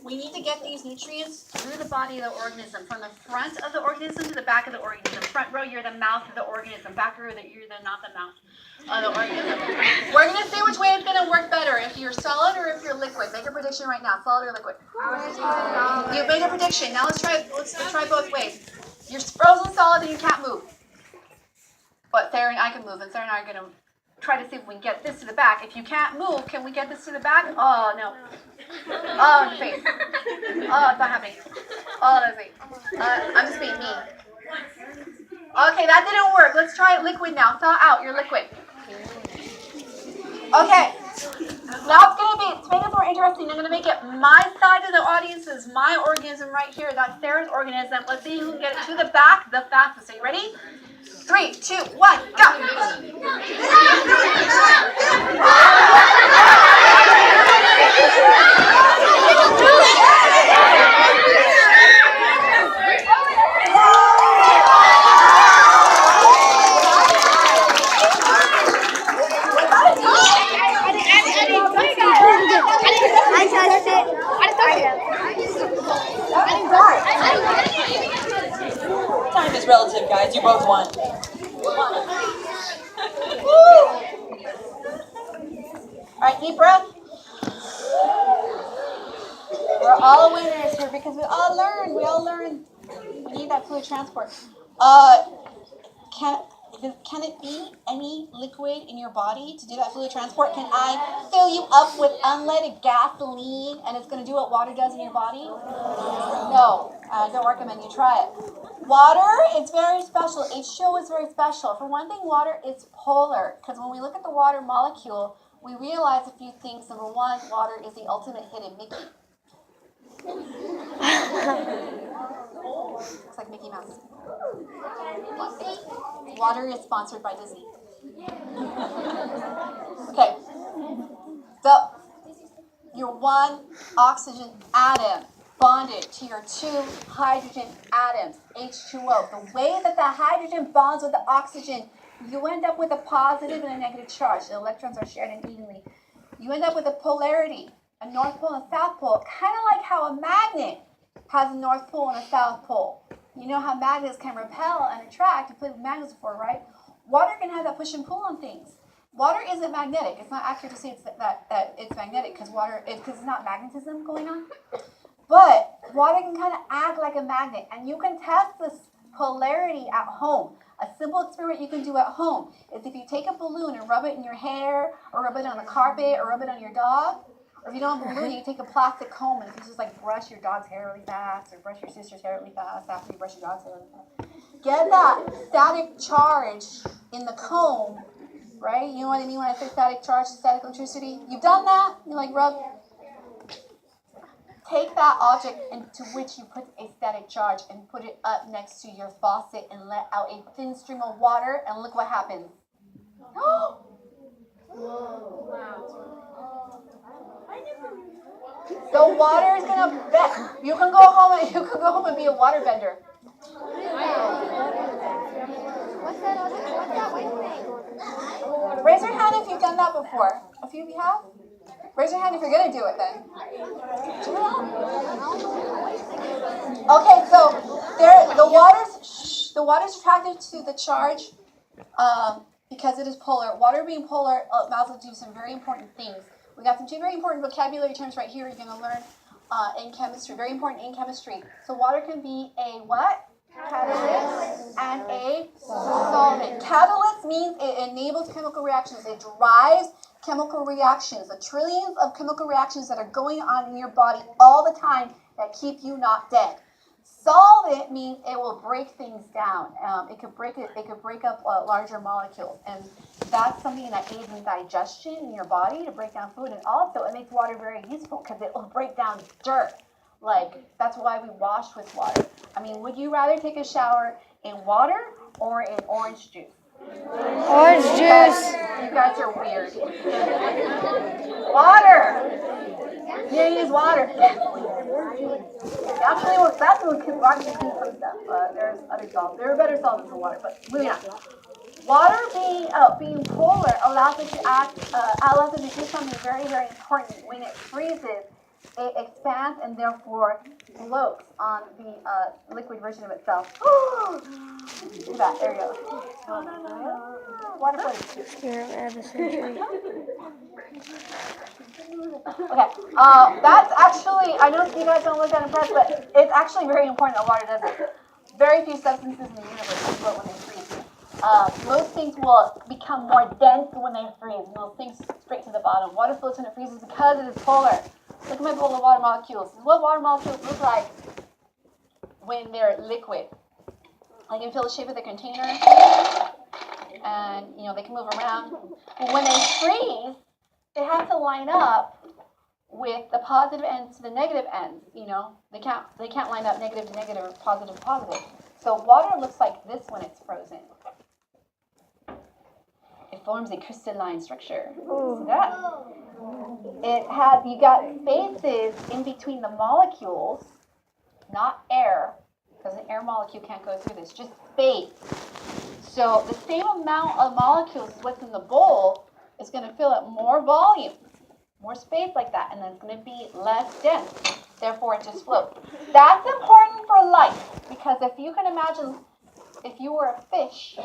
We need to get these nutrients through the body of the organism, from the front of the organism to the back of the organism. Front row, you're the mouth of the organism. Back row, you're not the mouth of the organism. We're going to see which way it's going to work better, if you're solid or if you're liquid. Make a prediction right now, solid or liquid. You made a prediction. Now let's try both ways. You're frozen solid and you can't move. But Sarah and I can move, and Sarah and I are going to try to see if we can get this to the back. If you can't move, can we get this to the back? Oh, no. Oh, in the face. Oh, it's not happening. Oh, let's see. I'm just being mean. Okay, that didn't work. Let's try liquid now. Thaw out your liquid. Okay. Now to make it more interesting, I'm going to make it my side of the audience is my organism right here. That's Sarah's organism. Let's see who can get it to the back the fastest. Are you ready? 3, 2, 1, go! Time is relative, guys. You both won. Alright, deep breath. We're all winners here because we all learned. We need that fluid transport. Can it be any liquid in your body to do that fluid transport? Can I fill you up with unleaded gasoline and it's going to do what water does in your body? No. I don't recommend you try it. Water is very special. H2O is very special. For one thing, water is polar. Because when we look at the water molecule, we realize a few things. Number one, water is the ultimate hidden Mickey. Looks like Mickey Mouse. Water is sponsored by Disney. Okay. So, your one oxygen atom bonded to your two hydrogen atoms, H2O. The way that the hydrogen bonds with the oxygen, you end up with a positive and a negative charge. The electrons are shared unevenly. You end up with a polarity, a north pole and a south pole, kind of like how a magnet has a north pole and a south pole. You know how magnets can repel and attract. You played with magnets before, right? Water can have that push and pull on things. Water isn't magnetic. It's not accurate to say that it's magnetic because it's not magnetism going on. But water can kind of act like a magnet, and you can test this polarity at home. A simple experiment you can do at home is if you take a balloon and rub it in your hair, or rub it on the carpet, or rub it on your dog, or if you don't have a balloon, you take a plastic comb and you just like brush your dog's hair really fast, or brush your sister's hair really fast after you brush your dog's hair really fast. Get that static charge in the comb, right? You know what I mean when I say static charge, static electricity? You've done that? You like rub? Take that object into which you put a static charge and put it up next to your faucet and let out a thin stream of water, and look what happens. The water is gonna bend. You can go home and be a water bender. What's that thing? Raise your hand if you've done that before. A few of you have? Raise your hand if you're going to do it then. Okay, so the water's attracted to the charge because it is polar. Water being polar allows it to do some very important things. We got some two very important vocabulary terms right here you're going to learn in chemistry. Very important in chemistry. So water can be a what? Catalyst and a solvent. Catalyst means it enables chemical reactions. It drives chemical reactions, the trillions of chemical reactions that are going on in your body all the time that keep you not dead. Solvent means it will break things down. It could break up larger molecules, and that's something that aids in digestion in your body to break down food, and also it makes water very useful because it will break down dirt. Like, that's why we wash with water. I mean, would you rather take a shower in water or in orange juice? Orange juice. You guys are weird. Water. You use water. Actually, that's what water can clean some stuff. There's other solvents. There are better solvents than water, but moving on. Water being polar allows it to do something very, very important. When it freezes, it expands and therefore floats on the liquid version of itself. Look at that. There you go. Water floating. Serum of the century. Okay, that's actually, I know you guys don't look that impressed, but it's actually very important that water does it. Very few substances in the universe can float when they freeze. Most things will become more dense when they freeze, and they'll sink straight to the bottom. Water floats when it freezes because it is polar. Look at my bowl of water molecules. This is what water molecules look like when they're liquid. I can feel the shape of the container, and they can move around. But when they freeze, they have to line up with the positive ends to the negative ends. They can't line up negative to negative or positive to positive. So water looks like this when it's frozen. It forms a crystalline structure. See that? You got spaces in between the molecules, not air, because an air molecule can't go through this, just space. So the same amount of molecules as what's in the bowl is going to fill up more volume, more space like that, and then it's going to be less dense. Therefore, it just floats. That's important for life, because if you can imagine, if you were a fish